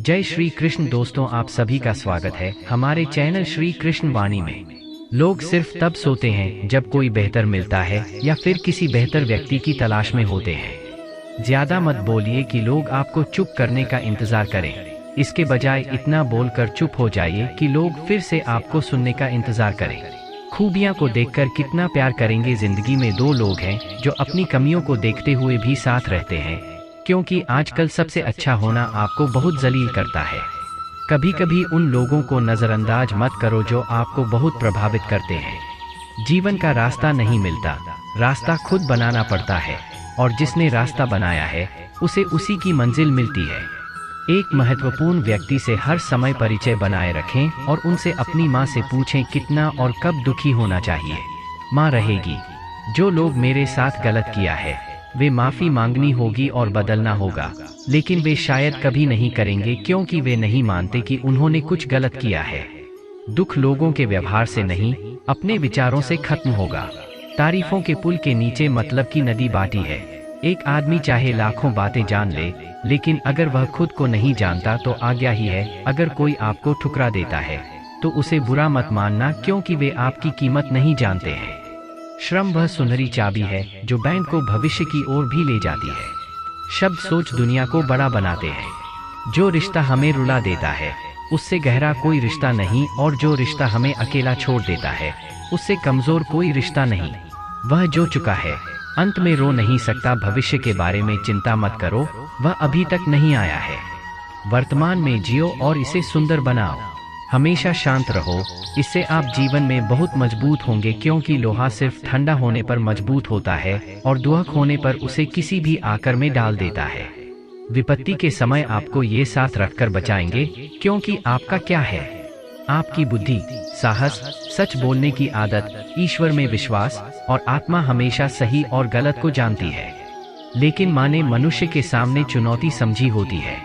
जय श्री कृष्ण दोस्तों, आप सभी का स्वागत है हमारे चैनल श्री कृष्ण वाणी में। लोग सिर्फ तब सोते हैं जब कोई बेहतर मिलता है या फिर किसी बेहतर व्यक्ति की तलाश में होते हैं। ज्यादा मत बोलिए कि लोग आपको चुप करने का इंतजार करें। इसके बजाय इतना बोलकर चुप हो जाइए कि लोग फिर से आपको सुनने का इंतजार करें। खूबियां को देखकर कितना प्यार करेंगे। जिंदगी में दो लोग हैं जो अपनी कमियों को देखते हुए भी साथ रहते हैं, क्योंकि आजकल सबसे अच्छा होना आपको बहुत जलील करता है। कभी कभी उन लोगों को नज़रअंदाज मत करो जो आपको बहुत प्रभावित करते हैं। जीवन का रास्ता नहीं मिलता, रास्ता खुद बनाना पड़ता है, और जिसने रास्ता बनाया है उसे उसी की मंजिल मिलती है। एक महत्वपूर्ण व्यक्ति से हर समय परिचय बनाए रखें और उनसे अपनी माँ से पूछें कितना और कब दुखी होना चाहिए। माँ रहेगी। जो लोग मेरे साथ गलत किया है वे माफ़ी मांगनी होगी और बदलना होगा, लेकिन वे शायद कभी नहीं करेंगे क्योंकि वे नहीं मानते कि उन्होंने कुछ गलत किया है। दुख लोगों के व्यवहार से नहीं, अपने विचारों से खत्म होगा। तारीफों के पुल के नीचे मतलब की नदी बाटी है। एक आदमी चाहे लाखों बातें जान ले, लेकिन अगर वह खुद को नहीं जानता तो आज्ञा ही है। अगर कोई आपको ठुकरा देता है तो उसे बुरा मत मानना, क्योंकि वे आपकी कीमत नहीं जानते हैं। श्रम वह सुनहरी चाबी है जो बैंक को भविष्य की ओर भी ले जाती है। शब्द सोच दुनिया को बड़ा बनाते हैं। जो रिश्ता हमें रुला देता है उससे गहरा कोई रिश्ता नहीं, और जो रिश्ता हमें अकेला छोड़ देता है उससे कमजोर कोई रिश्ता नहीं। वह जो चुका है अंत में रो नहीं सकता। भविष्य के बारे में चिंता मत करो, वह अभी तक नहीं आया है। वर्तमान में जियो और इसे सुंदर बनाओ। हमेशा शांत रहो, इससे आप जीवन में बहुत मजबूत होंगे, क्योंकि लोहा सिर्फ ठंडा होने पर मजबूत होता है और दुहक होने पर उसे किसी भी आकर में डाल देता है। विपत्ति के समय आपको ये साथ रखकर बचाएंगे, क्योंकि आपका क्या है? आपकी बुद्धि, साहस, सच बोलने की आदत, ईश्वर में विश्वास और आत्मा हमेशा सही और गलत को जानती है। लेकिन माने मनुष्य के सामने चुनौती समझी होती है।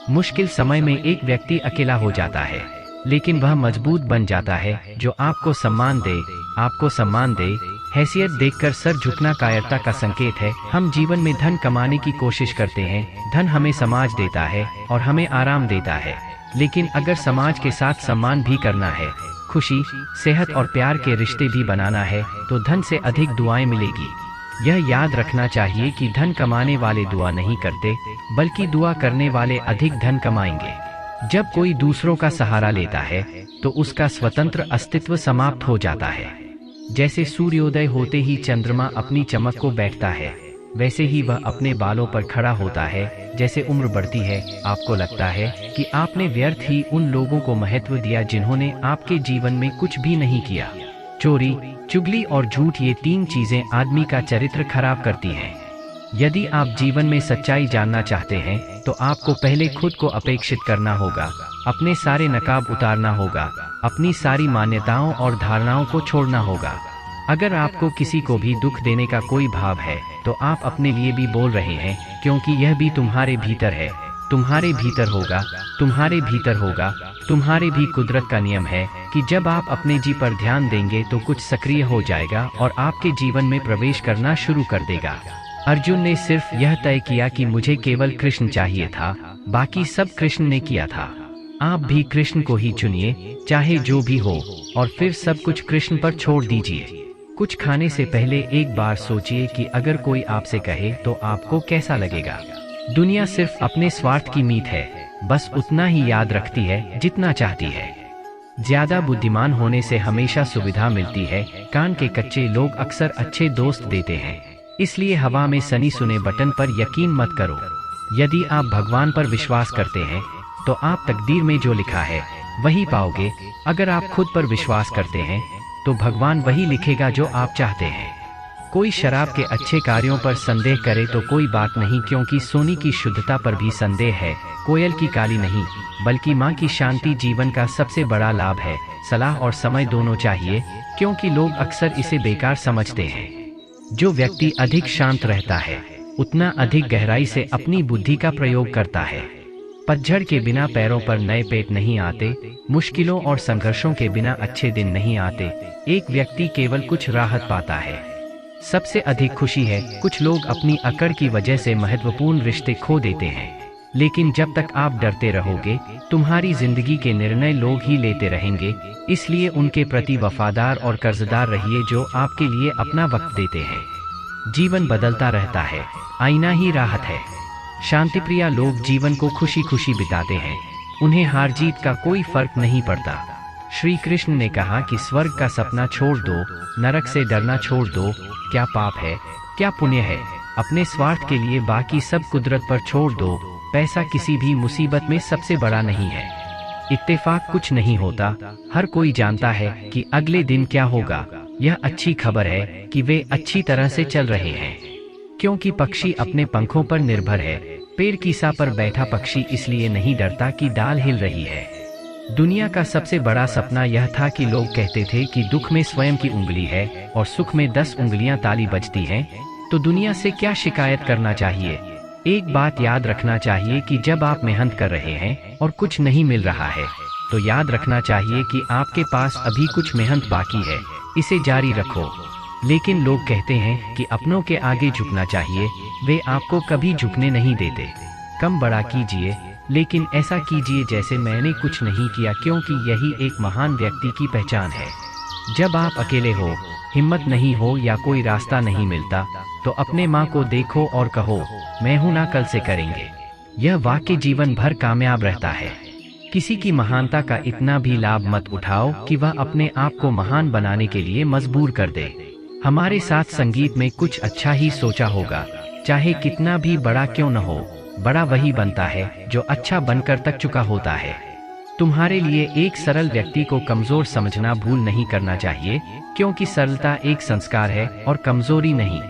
मुश्किल समय में एक व्यक्ति अकेला हो जाता है, लेकिन वह मजबूत बन जाता है जो आपको सम्मान दे। हैसियत देखकर सर झुकना कायरता का संकेत है। हम जीवन में धन कमाने की कोशिश करते हैं। धन हमें समाज देता है और हमें आराम देता है, लेकिन अगर समाज के साथ सम्मान भी करना है, खुशी, सेहत और प्यार के रिश्ते भी बनाना है, तो धन से अधिक दुआएं मिलेगी। यह याद रखना चाहिए कि धन कमाने वाले दुआ नहीं करते, बल्कि दुआ करने वाले अधिक धन कमाएंगे। जब कोई दूसरों का सहारा लेता है तो उसका स्वतंत्र अस्तित्व समाप्त हो जाता है। जैसे सूर्योदय होते ही चंद्रमा अपनी चमक को बैठता है, वैसे ही वह अपने बालों पर खड़ा होता है। जैसे उम्र बढ़ती है आपको लगता है कि आपने व्यर्थ ही उन लोगों को महत्व दिया जिन्होंने आपके जीवन में कुछ भी नहीं किया। चोरी, चुगली और झूठ, ये तीन चीजें आदमी का चरित्र खराब करती हैं। यदि आप जीवन में सच्चाई जानना चाहते हैं तो आपको पहले खुद को अपेक्षित करना होगा, अपने सारे नकाब उतारना होगा, अपनी सारी मान्यताओं और धारणाओं को छोड़ना होगा। अगर आपको किसी को भी दुख देने का कोई भाव है तो आप अपने लिए भी बोल रहे हैं, क्योंकि यह भी तुम्हारे भीतर है। तुम्हारे भीतर होगा, तुम्हारे भीतर होगा। तुम्हारे भी कुदरत का नियम है कि जब आप अपने जी पर ध्यान देंगे तो कुछ सक्रिय हो जाएगा और आपके जीवन में प्रवेश करना शुरू कर देगा। अर्जुन ने सिर्फ यह तय किया कि मुझे केवल कृष्ण चाहिए था, बाकी सब कृष्ण ने किया था। आप भी कृष्ण को ही चुनिए, चाहे जो भी हो, और फिर सब कुछ कृष्ण पर छोड़ दीजिए। कुछ खाने से पहले एक बार सोचिए कि अगर कोई आपसे कहे तो आपको कैसा लगेगा। दुनिया सिर्फ अपने स्वार्थ की मीत है, बस उतना ही याद रखती है जितना चाहती है। ज्यादा बुद्धिमान होने से हमेशा सुविधा मिलती है। कान के कच्चे लोग अक्सर अच्छे दोस्त देते हैं, इसलिए हवा में सनी सुने बटन पर यकीन मत करो। यदि आप भगवान पर विश्वास करते हैं तो आप तकदीर में जो लिखा है वही पाओगे। अगर आप खुद पर विश्वास करते हैं तो भगवान वही लिखेगा जो आप चाहते हैं। कोई शराब के अच्छे कार्यों पर संदेह करे तो कोई बात नहीं, क्योंकि सोने की शुद्धता पर भी संदेह है। कोयल की काली नहीं, बल्कि माँ की शांति जीवन का सबसे बड़ा लाभ है। सलाह और समय दोनों चाहिए, क्योंकि लोग अक्सर इसे बेकार समझते हैं। जो व्यक्ति अधिक शांत रहता है उतना अधिक गहराई से अपनी बुद्धि का प्रयोग करता है। पतझड़ के बिना पैरों पर नए पेट नहीं आते, मुश्किलों और संघर्षों के बिना अच्छे दिन नहीं आते। एक व्यक्ति केवल कुछ राहत पाता है, सबसे अधिक खुशी है। कुछ लोग अपनी अकड़ की वजह से महत्वपूर्ण रिश्ते खो देते हैं। लेकिन जब तक आप डरते रहोगे, तुम्हारी जिंदगी के निर्णय लोग ही लेते रहेंगे। इसलिए उनके प्रति वफादार और कर्जदार रहिए जो आपके लिए अपना वक्त देते हैं। जीवन बदलता रहता है, आईना ही राहत है। शांतिप्रिय लोग जीवन को खुशी खुशी बिताते हैं, उन्हें हार जीत का कोई फर्क नहीं पड़ता। श्री कृष्ण ने कहा कि स्वर्ग का सपना छोड़ दो, नरक से डरना छोड़ दो। क्या पाप है, क्या पुण्य है, अपने स्वार्थ के लिए बाकी सब कुदरत पर छोड़ दो। पैसा किसी भी मुसीबत में सबसे बड़ा नहीं है। इत्तेफाक कुछ नहीं होता, हर कोई जानता है कि अगले दिन क्या होगा। यह अच्छी खबर है कि वे अच्छी तरह से चल रहे हैं, क्योंकि पक्षी अपने पंखों पर निर्भर है। पेड़ की सा पर बैठा पक्षी इसलिए नहीं डरता कि डाल हिल रही है। दुनिया का सबसे बड़ा सपना यह था कि लोग कहते थे कि दुख में स्वयं की उंगली है और सुख में 10 उंगलियां ताली बजती हैं, तो दुनिया से क्या शिकायत करना चाहिए। एक बात याद रखना चाहिए कि जब आप मेहनत कर रहे हैं और कुछ नहीं मिल रहा है, तो याद रखना चाहिए कि आपके पास अभी कुछ मेहनत बाकी है, इसे जारी रखो। लेकिन लोग कहते हैं कि अपनों के आगे झुकना चाहिए, वे आपको कभी झुकने नहीं देते। कम बड़ा कीजिए, लेकिन ऐसा कीजिए जैसे मैंने कुछ नहीं किया, क्योंकि यही एक महान व्यक्ति की पहचान है। जब आप अकेले हो, हिम्मत नहीं हो या कोई रास्ता नहीं मिलता, तो अपने माँ को देखो और कहो, मैं हूं ना, कल से करेंगे। यह वाक्य जीवन भर कामयाब रहता है। किसी की महानता का इतना भी लाभ मत उठाओ कि वह अपने आप को महान बनाने के लिए मजबूर कर दे। हमारे साथ संगीत में कुछ अच्छा ही सोचा होगा, चाहे कितना भी बड़ा क्यों न हो। बड़ा वही बनता है जो अच्छा बनकर तक चुका होता है। तुम्हारे लिए एक सरल व्यक्ति को कमजोर समझना भूल नहीं करना चाहिए, क्योंकि सरलता एक संस्कार है और कमजोरी नहीं।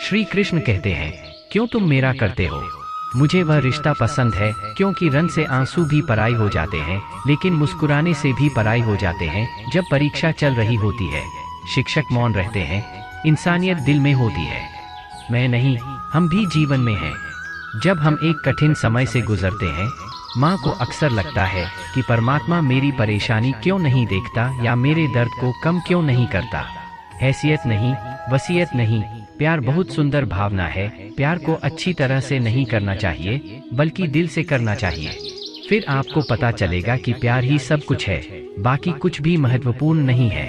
श्री कृष्ण कहते हैं, क्यों तुम मेरा करते हो, मुझे वह रिश्ता पसंद है, क्योंकि रन से आंसू भी पराई हो जाते हैं, लेकिन मुस्कुराने से भी पराई हो जाते हैं। जब परीक्षा चल रही होती है, शिक्षक मौन रहते हैं, इंसानियत दिल में होती है। मैं नहीं, हम भी जीवन में हैं। जब हम एक कठिन समय से गुजरते हैं, माँ को अक्सर लगता है कि परमात्मा मेरी परेशानी क्यों नहीं देखता या मेरे दर्द को कम क्यों नहीं करता। हैसियत नहीं, वसीयत नहीं, प्यार बहुत सुंदर भावना है। प्यार को अच्छी तरह से नहीं करना चाहिए, बल्कि दिल से करना चाहिए। फिर आपको पता चलेगा कि प्यार ही सब कुछ है, बाकी कुछ भी महत्वपूर्ण नहीं है।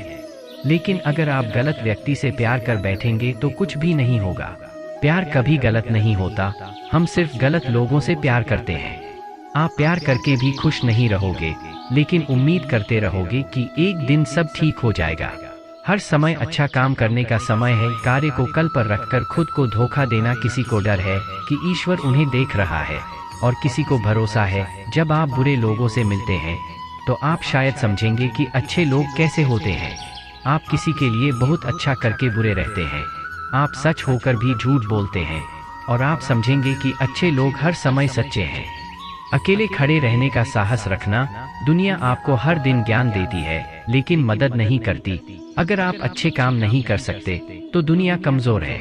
लेकिन अगर आप गलत व्यक्ति से प्यार कर बैठेंगे तो कुछ भी नहीं होगा। प्यार कभी गलत नहीं होता, हम सिर्फ गलत लोगों से प्यार करते हैं। आप प्यार करके भी खुश नहीं रहोगे, लेकिन उम्मीद करते रहोगे कि एक दिन सब ठीक हो जाएगा। हर समय अच्छा काम करने का समय है। कार्य को कल पर रखकर खुद को धोखा देना। किसी को डर है कि ईश्वर उन्हें देख रहा है, और किसी को भरोसा है जब आप बुरे लोगों से मिलते हैं तो आप शायद समझेंगे कि अच्छे लोग कैसे होते हैं। आप किसी के लिए बहुत अच्छा करके बुरे रहते हैं, आप सच होकर भी झूठ बोलते हैं, और आप समझेंगे कि अच्छे लोग हर समय सच्चे हैं। अकेले खड़े रहने का साहस रखना। दुनिया आपको हर दिन ज्ञान देती है, लेकिन मदद नहीं करती। अगर आप अच्छे काम नहीं कर सकते तो दुनिया कमजोर है।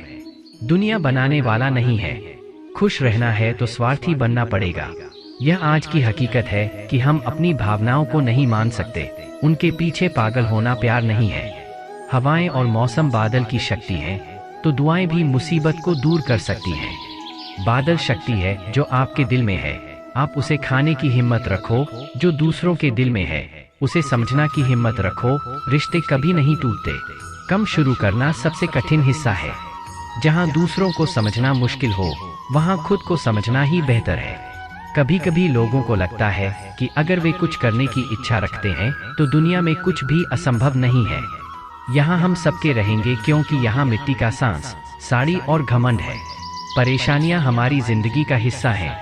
दुनिया बनाने वाला नहीं है। खुश रहना है तो स्वार्थी बनना पड़ेगा। यह आज की हकीकत है कि हम अपनी भावनाओं को नहीं मान सकते, उनके पीछे पागल होना प्यार नहीं है। हवाएं और मौसम बादल की शक्ति है, तो दुआएं भी मुसीबत को दूर कर सकती हैं। बादल शक्ति है जो आपके दिल में है, आप उसे खाने की हिम्मत रखो। जो दूसरों के दिल में है उसे समझना की हिम्मत रखो। रिश्ते कभी नहीं टूटते। कम शुरू करना सबसे कठिन हिस्सा है। जहां दूसरों को समझना मुश्किल हो, वहां खुद को समझना ही बेहतर है। कभी कभी लोगों को लगता है कि अगर वे कुछ करने की इच्छा रखते हैं तो दुनिया में कुछ भी असंभव नहीं है। यहाँ हम सबके रहेंगे, क्योंकि यहाँ मिट्टी का सांस, साड़ी और घमंड है। परेशानियां हमारी जिंदगी का हिस्सा हैं,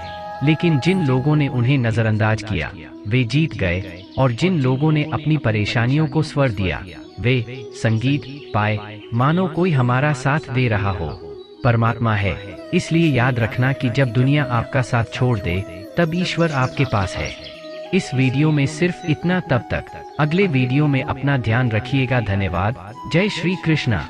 लेकिन जिन लोगों ने उन्हें नजरअंदाज किया वे जीत गए, और जिन लोगों ने अपनी परेशानियों को स्वर दिया वे संगीत पाए। मानो कोई हमारा साथ दे रहा हो, परमात्मा है। इसलिए याद रखना कि जब दुनिया आपका साथ छोड़ दे तब ईश्वर आपके पास है। इस वीडियो में सिर्फ इतना, तब तक अगले वीडियो में अपना ध्यान रखिएगा। धन्यवाद। जय श्री कृष्णा।